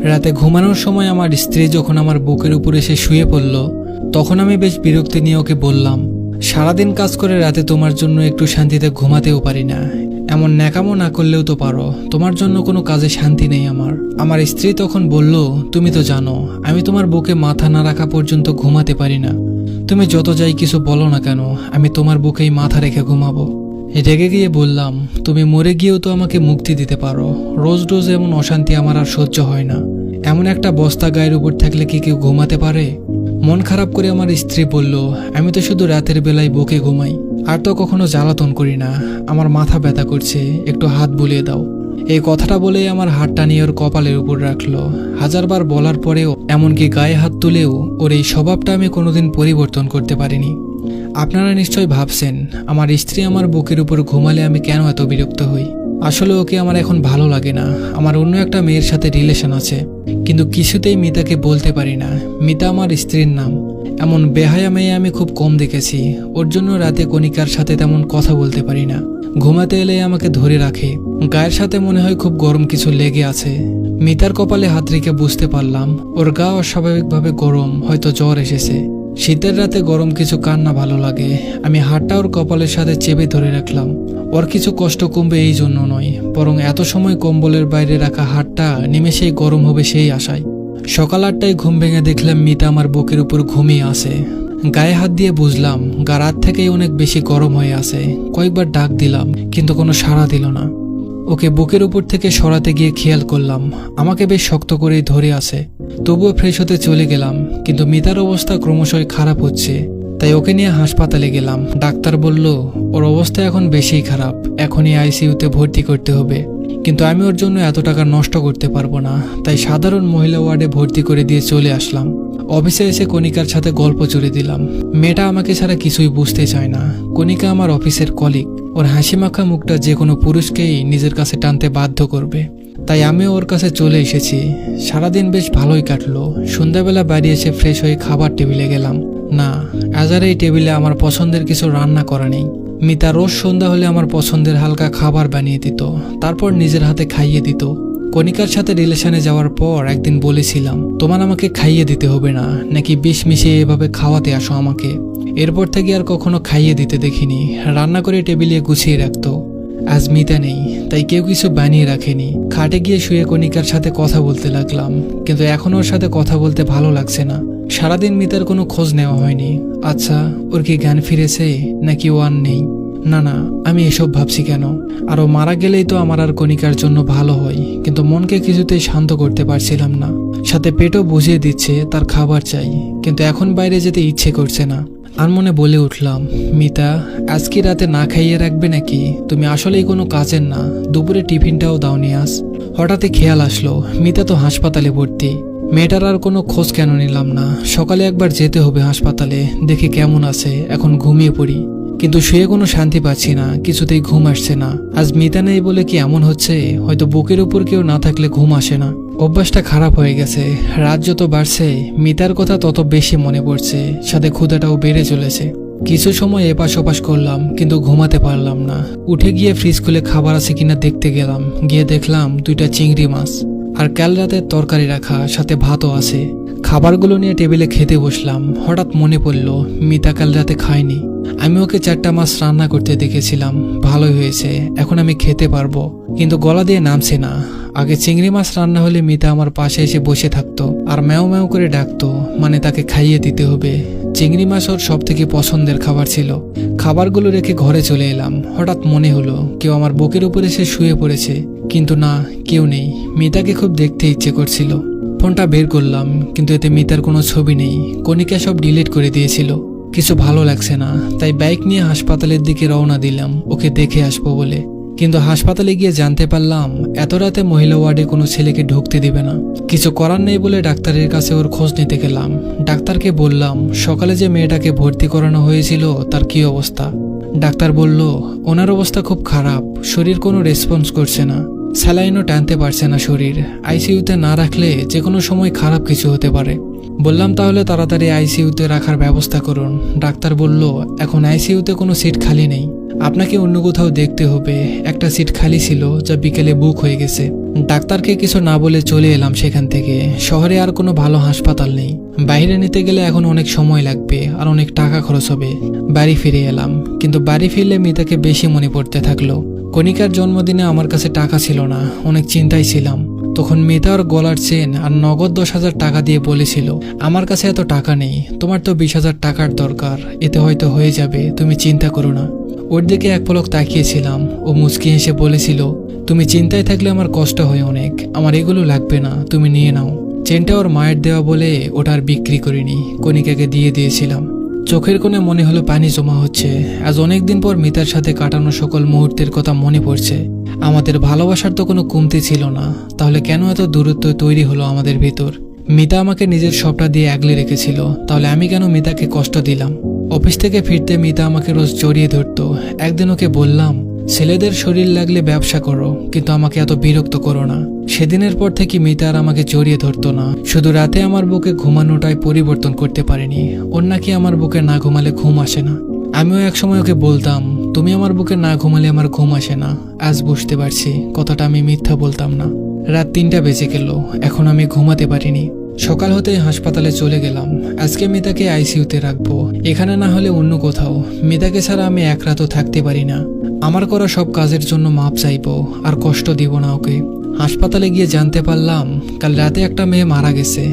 রাতে ঘুমানোর সময় আমার স্ত্রী যখন আমার বুকের উপর এসে শুয়ে পড়ল, তখন আমি বেশ বিরক্তি নিয়ে ওকে বললাম, সারাদিন কাজ করে রাতে তোমার জন্য একটু শান্তিতে ঘুমাতেও পারি না। এমন ন্যাকামো না করলেও তো পারো, তোমার জন্য কোনো কাজে শান্তি নেই আমার। আমার স্ত্রী তখন বলল, তুমি তো জানো আমি তোমার বুকে মাথা না রাখা পর্যন্ত ঘুমাতে পারি না। তুমি যত যাই কিছু বলো না কেন, আমি তোমার বুকেই মাথা রেখে ঘুমাবো। রেগে গিয়ে বললাম, তুমি মরে গিয়েও তো আমাকে মুক্তি দিতে পারো, রোজ রোজ এমন অশান্তি আমার আর সহ্য হয় না। এমন একটা বস্তা গায়ের উপর থাকলে কি কেউ ঘুমাতে পারে? মন খারাপ করে আমার স্ত্রী বলল, আমি তো শুধু রাতের বেলায় বুকে ঘুমাই, আর তো কখনো জ্বালাতন করি না। আমার মাথা ব্যথা করছে, একটু হাত বুলিয়ে দাও। এই কথাটা বলেই আমার হাতটা নিয়ে ওর কপালের উপর রাখলো। হাজারবার বলার পরেও, এমনকি গায়ে হাত তুলেও ওর এই স্বভাবটা আমি কোনোদিন পরিবর্তন করতে পারিনি। আপনারা নিশ্চয় ভাবছেন, আমার স্ত্রী আমার বুকের উপর ঘুমালে আমি কেন এত বিরক্ত হই। আসলে ওকে আমার এখন ভালো লাগে না, আমার অন্য একটা মেয়ের সাথে রিলেশন আছে। কিন্তু কিছুতেই মিতাকে বলতে পারি না। মিতা আমার স্ত্রীর নাম। এমন বেহায়া মেয়ে আমি খুব কম দেখেছি। ওর জন্য রাতে কণিকার সাথে তেমন কথা বলতে পারি না। ঘুমাতে এলে আমাকে ধরে রাখে, গায়ের সাথে মনে হয় খুব গরম কিছু লেগে আছে। মিতার কপালে হাত রেখে বুঝতে পারলাম ওর গা অস্বাভাবিকভাবে গরম, হয়তো জ্বর এসেছে। শীতের রাতে গরম কিছু কার না ভালো লাগে। আমি হাতটা ওর কপালের সাথে চেপে ধরে রাখলাম। ওর কিছু কষ্ট কমবে এই জন্য নয়, বরং এত সময় কম্বলের বাইরে রাখা হাতটা নিমেষেই গরম হবে সেই আশায়। সকাল 8টায় ঘুম ভেঙে দেখলাম মিতা আমার বুকের উপর ঘুমিয়ে আছে। গায়ে হাত দিয়ে বুঝলাম গা রাত থেকেই অনেক বেশি গরম হয়ে আছে। কয়েকবার ডাক দিলাম, কিন্তু কোনো সাড়া দিল না। ওকে বুকের উপর থেকে সরাতে গিয়ে খেয়াল করলাম আমাকে বেশ শক্ত করেই ধরে আছে। তবুও ফ্রেশ হতে চলে গেলাম, কিন্তু মিতার অবস্থা ক্রমশই খারাপ হচ্ছে। তাই ওকে নিয়ে হাসপাতালে গেলাম। ডাক্তার বলল ওর অবস্থা এখন বেশিই খারাপ, এখনই আইসিইউতে ভর্তি করতে হবে। কিন্তু আমি ওর জন্য এত টাকা নষ্ট করতে পারবো না, তাই সাধারণ মহিলা ওয়ার্ডে ভর্তি করে দিয়ে চলে আসলাম। অফিসে এসে কণিকার সাথে গল্প জুড়ে দিলাম। মেয়েটা আমাকে ছাড়া কিছুই বুঝতে চায় না। কণিকা আমার অফিসের কলিগ। ওর হাসি মাখা মুখটা যে কোনো পুরুষকেই নিজের কাছে টানতে বাধ্য করবে। তাই আমিও ওর কাছে চলে এসেছি। সারাদিন বেশ ভালোই কাটলো। সন্ধ্যাবেলা বাড়ি এসে ফ্রেশ হয়ে খাবার টেবিলে গেলাম। না, আজ আর এই টেবিলে আমার পছন্দের কিছু রান্না করা নেই। মিতা রোজ সন্ধ্যা হলে আমার পছন্দের হালকা খাবার বানিয়ে দিত, তারপর নিজের হাতে খাইয়ে দিত। কণিকার সাথে রিলেশনে যাওয়ার পর একদিন বলেছিলাম, তোমার আমাকে খাইয়ে দিতে হবে না, নাকি বিষ মিশিয়ে এভাবে খাওয়াতে আসো আমাকে। এরপর থেকে আর কখনো খাইয়ে দিতে দেখিনি। রান্না করে টেবিলে গুছিয়ে রাখতো। আজ মিতা নেই, তাই কেউ কিছু বানিয়ে রাখেনি। খাটে গিয়ে শুয়ে কণিকার সাথে কথা বলতে লাগলাম, কিন্তু এখন ওর সাথে কথা বলতে ভালো লাগছে না। সারাদিন মিতার কোনো খোঁজ নেওয়া হয়নি। আচ্ছা, ওর কি জ্ঞান ফিরেছে নাকি ও আর নেই? না না, আমি এসব ভাবছি কেন? আর ও মারা গেলেই তো আমার আর কণিকার জন্য ভালো হয়, কিন্তু মনকে কিছুতেই শান্ত করতে পারছিলাম না। সাথে পেটও বুঝিয়ে দিচ্ছে তার খাবার চাই, কিন্তু এখন বাইরে যেতে ইচ্ছে করছে না। আর মনে বলে উঠলাম, মিতা, আজকে রাতে না খাইয়ে রাখবে নাকি? তুমি আসলেই কোনো কাজের না। দুপুরে টিফিনটাও দাওনি আজ। হঠাৎই খেয়াল আসলো মিতা তো হাসপাতালে ভর্তি। মেয়েটার আর কোনো খোঁজ কেন নিলাম না। সকালে একবার যেতে হবে হাসপাতালে, দেখি কেমন আছে। এখন ঘুমিয়ে পড়ি, কিন্তু শুয়ে কোনো শান্তি পাচ্ছি না, কিছুতেই ঘুম আসছে না। আজ মিতা নেই বলে কি এমন হচ্ছে? হয়তো বুকের উপর কেউ না থাকলে ঘুম আসে না। অভ্যাসটা খারাপ হয়ে গেছে। রাত যত বাড়ছে মিতার কথা তত বেশি মনে পড়ছে, সাথে ক্ষুধাটাও বেড়ে চলেছে। কিছু সময় এপাশ ওপাশ করলাম, কিন্তু ঘুমাতে পারলাম না। উঠে গিয়ে ফ্রিজ খুলে খাবার আছে কিনা দেখতে গেলাম। গিয়ে দেখলাম 2টা চিংড়ি মাছ আর কাল রাতের তরকারি রাখা, সাথে ভাতও আছে। খাবারগুলো নিয়ে টেবিলে খেতে বসলাম। হঠাৎ মনে পড়ল মিতা কাল রাতে খায়নি। আমি ওকে 4টা মাছ রান্না করতে দেখেছিলাম, ভালোই হয়েছে, এখন আমি খেতে পারবো। কিন্তু গলা দিয়ে নামছে না। আগে চিংড়ি মাছ রান্না হলে মিতা আমার পাশে এসে বসে থাকতো আর ম্যাও ম্যাও করে ডাকতো, মানে তাকে খাইয়ে দিতে হবে। চিংড়ি মাছ ওর সব থেকে পছন্দের খাবার ছিল। খাবারগুলো রেখে ঘরে চলে এলাম। হঠাৎ মনে হলো কেউ আমার বুকের উপর এসে শুয়ে পড়েছে, কিন্তু না, কেউ নেই। মিতাকে খুব দেখতে ইচ্ছে করছিল। ফোনটা বের করলাম, কিন্তু এতে মিতার কোনো ছবি নেই। কণিকা সব ডিলিট করে দিয়েছিল। কিছু ভালো লাগছে না, তাই বাইক নিয়ে হাসপাতালের দিকে রওনা দিলাম ওকে দেখে আসবো বলে। কিন্তু হাসপাতালে গিয়ে জানতে পারলাম এত রাতে মহিলা ওয়ার্ডে কোনো ছেলেকে ঢুকতে দিবে না। কিছু করার নেই বলে ডাক্তারের কাছে ওর খোঁজ নিতে গেলাম। ডাক্তারকে বললাম সকালে যে মেয়েটাকে ভর্তি করানো হয়েছিল তার কি অবস্থা। ডাক্তার বলল ওনার অবস্থা খুব খারাপ, শরীর কোনো রেসপন্স করছে না, স্যালাইনও টানতে পারছে না শরীর। আইসিইউতে না রাখলে যে কোনো সময় খারাপ কিছু হতে পারে। বললাম তাহলে তাড়াতাড়ি আইসিইউতে রাখার ব্যবস্থা করুন। ডাক্তার বলল এখন আইসিইউতে কোনো সিট খালি নেই, আপনাকে অন্য কোথাও দেখতে হবে। একটা সিট খালি ছিল যা বিকেলে বুক হয়ে গেছে। ডাক্তারকে কিছু না বলে চলে এলাম সেখান থেকে। শহরে আর কোনো ভালো হাসপাতাল নেই। বাইরে নিতে গেলে এখন অনেক সময় লাগবে আর অনেক টাকা খরচ হবে। বাড়ি ফিরে এলাম, কিন্তু বাড়ি ফিরলে মিতাকে বেশি মনে পড়তে থাকলো। কণিকার জন্মদিনে আমার কাছে টাকা ছিল না, অনেক চিন্তায় ছিলাম। তখন মিতা ওর গলার চেন আর নগদ 10,000 টাকা দিয়ে বলেছিল, আমার কাছে এত টাকা নেই, তোমার তো 20,000 টাকার দরকার, এতে হয়তো হয়ে যাবে, তুমি চিন্তা করো না। ওর দিকে এক পলক তাকিয়েছিলাম। ও মুচকি হেসে বলেছিল, তুমি চিন্তায় থাকলে আমার কষ্ট হয় অনেক, আমার এগুলো লাগবে না, তুমি নিয়ে নাও। চেনটা ওর মায়ের দেওয়া বলে ওটা আর বিক্রি করিনি, কণিকাকে দিয়ে দিয়েছিলাম। চোখের কোণে মনে হলো পানি জমা হচ্ছে। আজ অনেকদিন পর মিতার সাথে কাটানো সকল মুহূর্তের কথা মনে পড়ছে। আমাদের ভালোবাসার তো কোনো কমতি ছিল না, তাহলে কেন এত দূরত্ব তৈরি হলো আমাদের ভিতর? মিতা আমাকে নিজের সবটা দিয়ে আগলে রেখেছিল, তাহলে আমি কেন মিতাকে কষ্ট দিলাম? অফিস থেকে ফিরতে মিতা আমাকে রোজ জড়িয়ে ধরতো। একদিন ওকে বললাম, ছেলেদের শরীর লাগলে ব্যবসা করো, কিন্তু আমাকে এত বিরক্ত করো না। সেদিনের পর থেকে মিতা আর আমাকে জড়িয়ে ধরতো না। শুধু রাতে আমার বুকে ঘুমানোটাই পরিবর্তন করতে পারেনি। ওর নাকি আমার বুকে না ঘুমালে ঘুম আসে না। আমিও একসময় ওকে বলতাম, তুমি আমার বুকে না ঘুমালে আমার ঘুম আসে না। আজ বুঝতে পারছি কথাটা আমি মিথ্যা বলতাম না। রাত 3টা বেজে গেল, এখন আমি ঘুমাতে পারিনি। সকাল হতে হাসপাতালে চলে গেলাম। আজকে মিতাকে আইসিইউতে রাখবো, এখানে না হলে অন্য কোথাও। মিতাকে ছাড়া আমি এক রাতও থাকতে পারি না। আমার করা সব কাজের জন্য মাপ চাইবো, আর কষ্ট দিব না ওকে। হাসপাতালে গিয়ে জানতে পারলাম কাল রাতে একটা মেয়ে মারা গেছে।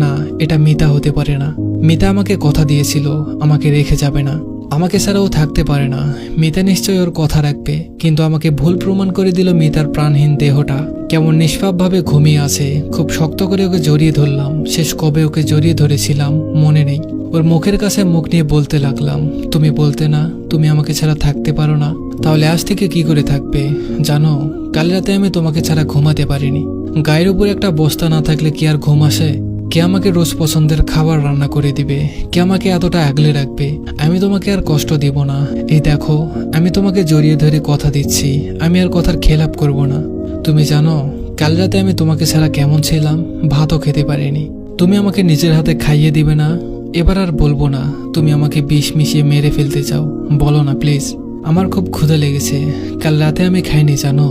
না, এটা মিতা হতে পারে না। মিতা আমাকে কথা দিয়েছিল আমাকে রেখে যাবে না, আমাকে ছাড়াও থাকতে পারে না। মিতা নিশ্চয়ই ওর কথা রাখবে, কিন্তু আমাকে ভুল প্রমাণ করে দিল। মিতার প্রাণহীন দেহটা কেমন নিষ্পাপভাবে ঘুমিয়ে আছে। খুব শক্ত করে ওকে জড়িয়ে ধরলাম। শেষ কবে ওকে জড়িয়ে ধরেছিলাম মনে নেই। ওর মুখের কাছে মুখ নিয়ে বলতে লাগলাম, তুমি বলতে না তুমি আমাকে ছাড়া থাকতে পারো না, তাহলে আজ থেকে কি করে থাকবে? জানো, কাল রাতে আমি তোমাকে ছাড়া ঘুমাতে পারিনি। গায়ের উপর একটা বস্তা না থাকলে কি আর ঘুম আসে? কে আমাকে রোজ পছন্দের খাবার রান্না করে দিবে? কে আমাকে এতটা আগলে রাখবে? আমি তোমাকে আর কষ্ট দিব না। এই দেখো, আমি তোমাকে জড়িয়ে ধরে কথা দিচ্ছি, আমি আর কথার খেলাপ করব না। তুমি জানো কাল রাতে আমি তোমাকে ছাড়া কেমন ছিলাম? ভাতও খেতে পারিনি। তুমি আমাকে নিজের হাতে খাইয়ে দিবে না? এবার আর বলবো না তুমি আমাকে বিষ মিশিয়ে মেরে ফেলতে চাও, বলো না প্লিজ। আমার খুব ক্ষুধা লেগেছে, কাল রাতে আমি খাইনি জানো।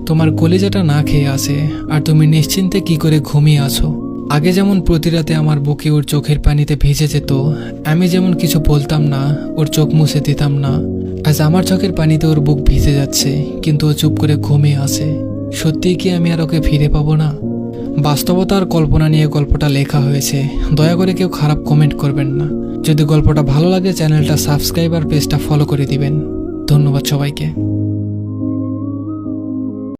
তোমার কলিজাটা না খেয়ে আছে, আর তুমি নিশ্চিন্তে কি করে ঘুমিয়ে আছো। আগে যেমন প্রতি রাতে আমার বুকে ওর চোখের পানিতে ভিজে যেত, আমি যেমন কিছু বলতাম না, ওর চোখ মুছে দিতাম না, আজ আমার চোখের পানিতে ওর বুক ভিজে যাচ্ছে, কিন্তু ও চুপ করে ঘুমিয়ে আছে। সত্যিই কি আমি আর ওকে ফিরে পাবো না? বাস্তবতা আর কল্পনা নিয়ে গল্পটা লেখা হয়েছে। দয়া করে কেউ খারাপ কমেন্ট করবেন না। যদি গল্পটা ভালো লাগে চ্যানেলটা সাবস্ক্রাইব আর পেজটা ফলো করে দিবেন। ধন্যবাদ সবাইকে।